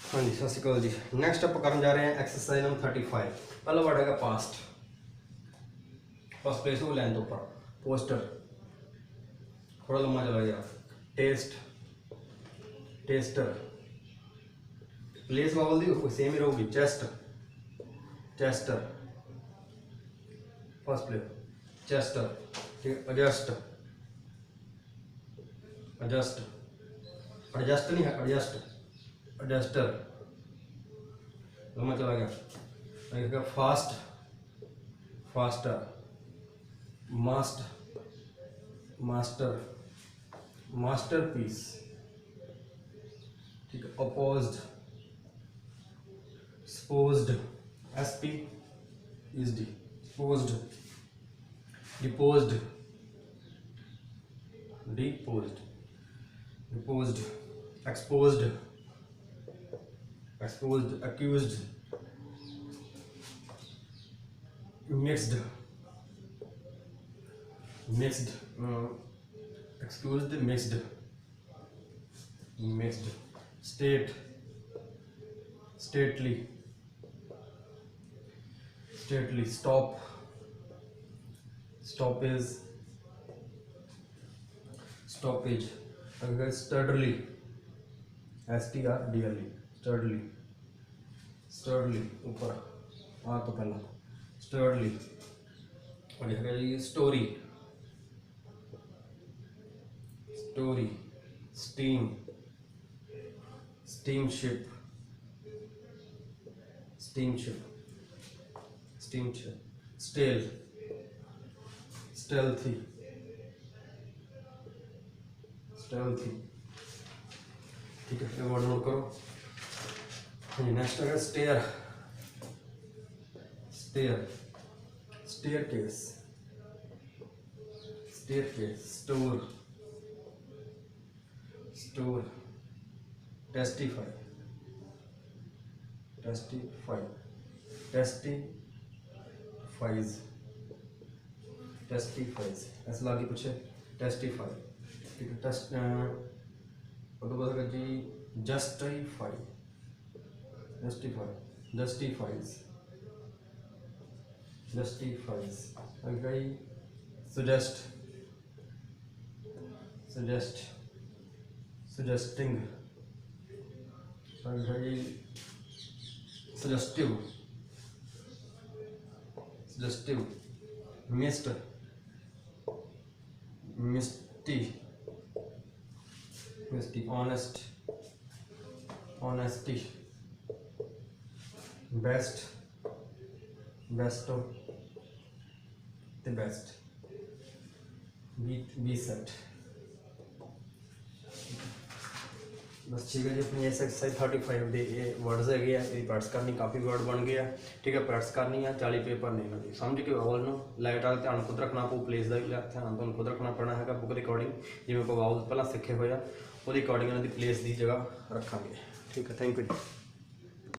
हाँ जी सत श्रीकाल जी। नैक्सट आप करन जा रहे हैं एक्सरसाइज नंबर 35। पहला वर्ड है पास्ट। फर्स्ट प्लेस हो लाइन के ऊपर पोस्टर, थोड़ा लम्बा चला गया। Test, tester, place vowel the same ही रहेगी। Chest, chester, first place chester. ठीक, एडजस्ट, एडजस्ट, एडजस्ट नहीं है एडजस्ट, एडजस्टर, लम्बा चला गया। Fast, faster, mast, master, masterpiece. ठीक है, opposed, supposed, SP is D, supposed, deposed, deposed, deposed, exposed, exposed, accused, mixed, mixed, excused, mixed, mixed, state, stately, stately, stop, stoppage, stoppage, sturdily, STRDLE, sturdily, sturdily, ऊपर आ तो पहला sturdily। और यह है जी story, story, steam, steamship, steamship, steamship, stale, stealthy, stealthy। ठीक है, ये word note करो। नेक्स्ट है stair, stair, staircase, staircase, store, store, testify, testify, testifies, testifies ऐसा लागे पूछे टेस्टिफाई। ठीक है, टेस्ट जी जस्टिफाई, जस्टिफाई, जस्टिफाइज, जस्टिफाइज। अगर suggest, suggest, suggesting, suggestive, suggestive, mist, misty, misty, honest, honesty, best, besto, the best, be set। बस ठीक है जी। अपनी एक्सरसाइज 35 ਦੇ ਇਹ वर्ड्स ਹੈਗੇ ਆ, ਇਹ ਪ੍ਰੈਕਟਿਸ ਕਰਨੀ। ਕਾਫੀ वर्ड बन गए ਆ। ठीक है, प्रैक्टिस करनी है। 40 पेपर ने इन्हों समझ के वावल ਨੂੰ ਲਾਈਟ ਵਾਲਾ ਧਿਆਨ खुद रखना पू, प्लेस का भी ध्यान ਤੁਹਾਨੂੰ खुद रखना पैना है। बुक के अकॉर्डिंग जिवें ਆਪਾਂ वावल पहला सीखे हुए ਉਹਦੇ अकॉर्डिंग इन्हों की प्लेस की जगह रखांगे। ठीक है, थैंक यू जी।